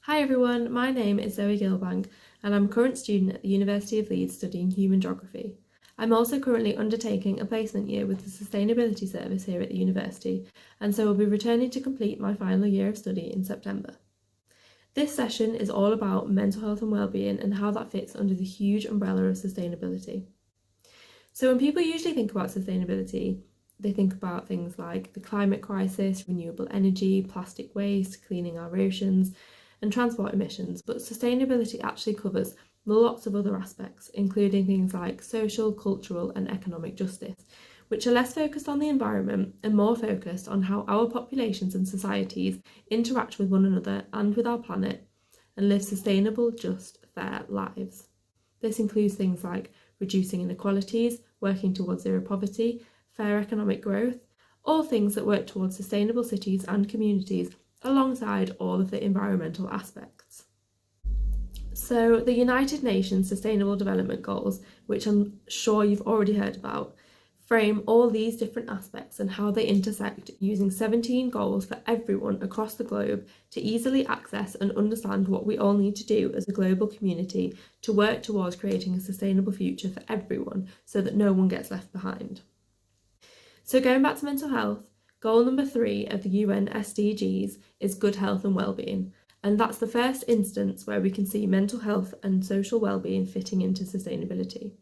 Hi everyone, my name is Zoe Gilbank and I'm a current student at the University of Leeds studying human geography. I'm also currently undertaking a placement year with the Sustainability Service here at the university, and so will be returning to complete my final year of study in September. This session is all about mental health and wellbeing and how that fits under the huge umbrella of sustainability. So when people usually think about sustainability, they think about things like the climate crisis, renewable energy, plastic waste, cleaning our oceans, and transport emissions, but sustainability actually covers lots of other aspects, including things like social, cultural, and economic justice, which are less focused on the environment and more focused on how our populations and societies interact with one another and with our planet and live sustainable, just, fair lives. This includes things like reducing inequalities, working towards zero poverty, fair economic growth, all things that work towards sustainable cities and communities alongside all of the environmental aspects. So the United Nations Sustainable Development Goals, which I'm sure you've already heard about, frame all these different aspects and how they intersect using 17 goals for everyone across the globe to easily access and understand what we all need to do as a global community to work towards creating a sustainable future for everyone so that no one gets left behind. So going back to mental health, goal number 3 of the UN SDGs is good health and well-being, and that's the first instance where we can see mental health and social well-being fitting into sustainability.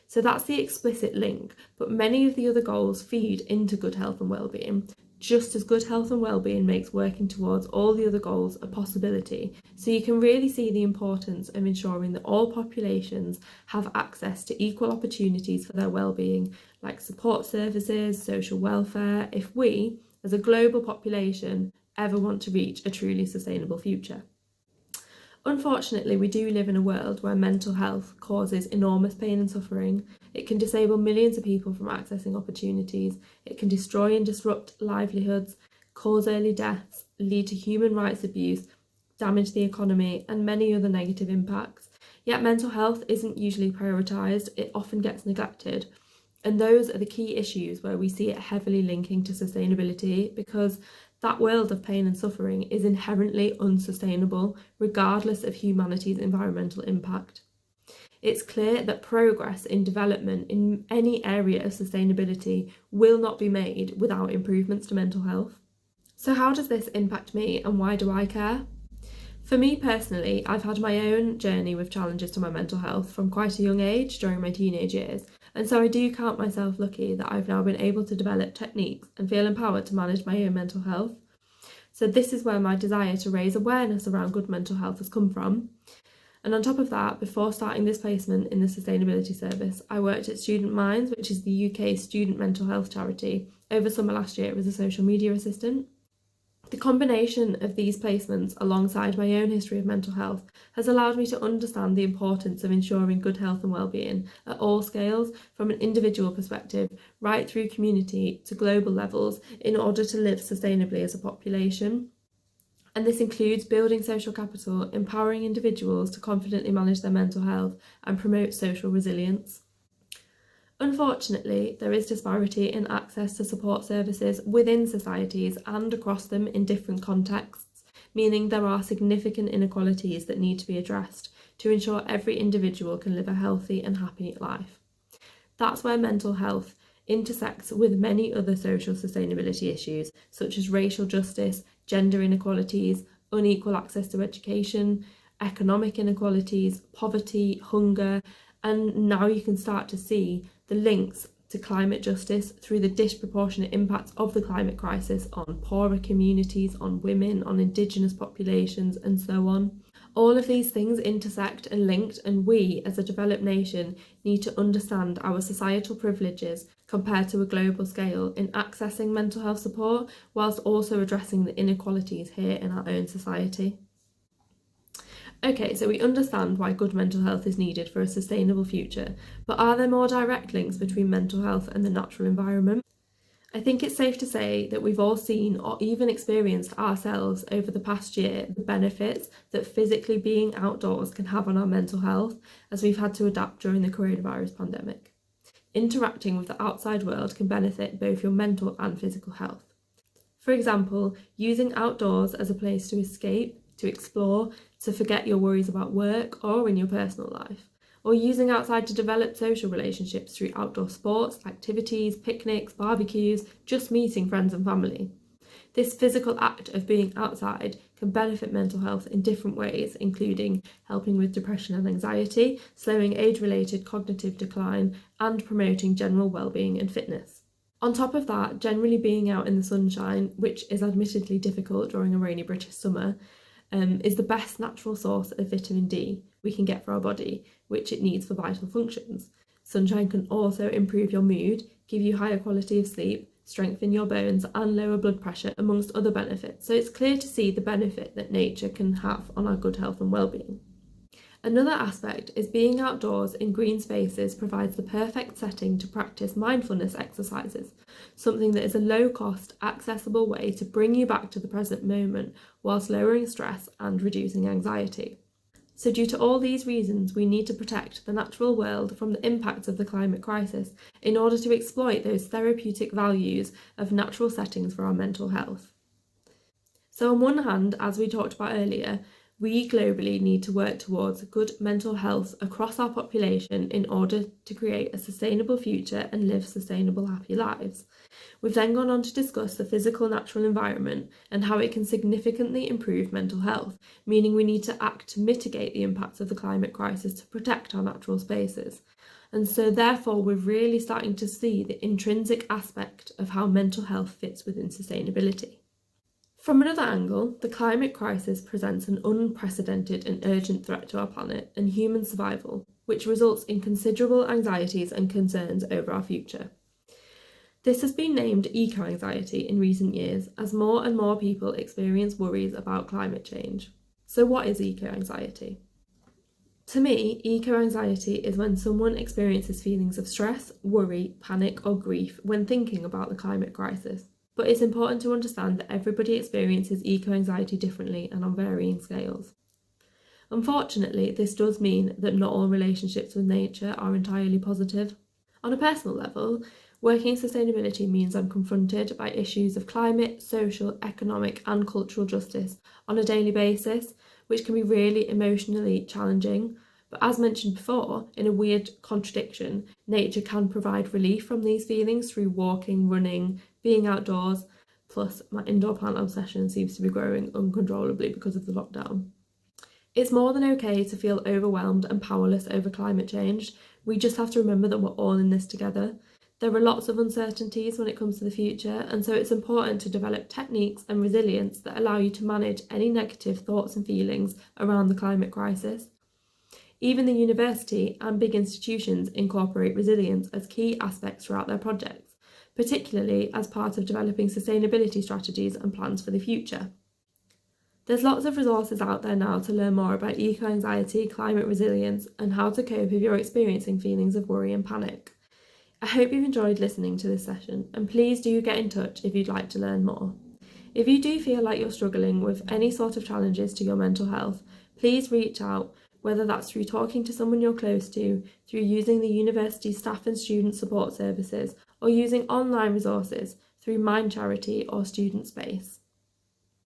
So that's the explicit link, but many of the other goals feed into good health and well-being, just as good health and well-being makes working towards all the other goals a possibility. So you can really see the importance of ensuring that all populations have access to equal opportunities for their well-being, like support services, social welfare, if we, as a global population, ever want to reach a truly sustainable future. Unfortunately, we do live in a world where mental health causes enormous pain and suffering. It can disable millions of people from accessing opportunities. It can destroy and disrupt livelihoods, cause early deaths, lead to human rights abuse, damage the economy, and many other negative impacts. Yet mental health isn't usually prioritised. It often gets neglected. And those are the key issues where we see it heavily linking to sustainability, because that world of pain and suffering is inherently unsustainable, regardless of humanity's environmental impact. It's clear that progress in development in any area of sustainability will not be made without improvements to mental health. So how does this impact me and why do I care? For me personally, I've had my own journey with challenges to my mental health from quite a young age during my teenage years, and so I do count myself lucky that I've now been able to develop techniques and feel empowered to manage my own mental health. So this is where my desire to raise awareness around good mental health has come from. And on top of that, before starting this placement in the Sustainability Service, I worked at Student Minds, which is the UK's student mental health charity, over summer last year as a social media assistant. The combination of these placements alongside my own history of mental health has allowed me to understand the importance of ensuring good health and well-being at all scales, from an individual perspective right through community to global levels, in order to live sustainably as a population. And this includes building social capital, empowering individuals to confidently manage their mental health and promote social resilience. Unfortunately, there is disparity in access to support services within societies and across them in different contexts, meaning there are significant inequalities that need to be addressed to ensure every individual can live a healthy and happy life. That's where mental health intersects with many other social sustainability issues, such as racial justice, gender inequalities, unequal access to education, economic inequalities, poverty, hunger, and now you can start to see the links to climate justice through the disproportionate impacts of the climate crisis on poorer communities, on women, on Indigenous populations, and so on. All of these things intersect and linked, and we, as a developed nation, need to understand our societal privileges compared to a global scale in accessing mental health support, whilst also addressing the inequalities here in our own society. Okay, so we understand why good mental health is needed for a sustainable future, but are there more direct links between mental health and the natural environment? I think it's safe to say that we've all seen or even experienced ourselves over the past year the benefits that physically being outdoors can have on our mental health, as we've had to adapt during the coronavirus pandemic. Interacting with the outside world can benefit both your mental and physical health. For example, using outdoors as a place to escape, to explore, to forget your worries about work or in your personal life, or using outside to develop social relationships through outdoor sports, activities, picnics, barbecues, just meeting friends and family. This physical act of being outside can benefit mental health in different ways, including helping with depression and anxiety, slowing age-related cognitive decline, and promoting general well-being and fitness. On top of that, generally being out in the sunshine, which is admittedly difficult during a rainy British summer, is the best natural source of vitamin D we can get for our body, which it needs for vital functions. Sunshine can also improve your mood, give you higher quality of sleep, strengthen your bones, and lower blood pressure, amongst other benefits. So it's clear to see the benefit that nature can have on our good health and well-being. Another aspect is being outdoors in green spaces provides the perfect setting to practice mindfulness exercises, something that is a low-cost, accessible way to bring you back to the present moment whilst lowering stress and reducing anxiety. So due to all these reasons, we need to protect the natural world from the impacts of the climate crisis in order to exploit those therapeutic values of natural settings for our mental health. So on one hand, as we talked about earlier, we globally need to work towards good mental health across our population in order to create a sustainable future and live sustainable, happy lives. We've then gone on to discuss the physical natural environment and how it can significantly improve mental health, meaning we need to act to mitigate the impacts of the climate crisis to protect our natural spaces. And so therefore we're really starting to see the intrinsic aspect of how mental health fits within sustainability. From another angle, the climate crisis presents an unprecedented and urgent threat to our planet and human survival, which results in considerable anxieties and concerns over our future. This has been named eco-anxiety in recent years as more and more people experience worries about climate change. So what is eco-anxiety? To me, eco-anxiety is when someone experiences feelings of stress, worry, panic or grief when thinking about the climate crisis. But it's important to understand that everybody experiences eco-anxiety differently and on varying scales. Unfortunately, this does mean that not all relationships with nature are entirely positive. On a personal level, working in sustainability means I'm confronted by issues of climate, social, economic and cultural justice on a daily basis, which can be really emotionally challenging. But as mentioned before, in a weird contradiction, nature can provide relief from these feelings through walking, running, being outdoors, plus my indoor plant obsession seems to be growing uncontrollably because of the lockdown. It's more than okay to feel overwhelmed and powerless over climate change. We just have to remember that we're all in this together. There are lots of uncertainties when it comes to the future, and so it's important to develop techniques and resilience that allow you to manage any negative thoughts and feelings around the climate crisis. Even the university and big institutions incorporate resilience as key aspects throughout their projects, particularly as part of developing sustainability strategies and plans for the future. There's lots of resources out there now to learn more about eco-anxiety, climate resilience, and how to cope if you're experiencing feelings of worry and panic. I hope you've enjoyed listening to this session, and please do get in touch if you'd like to learn more. If you do feel like you're struggling with any sort of challenges to your mental health, please reach out, whether that's through talking to someone you're close to, through using the university staff and student support services, or using online resources through Mind Charity or Student Space.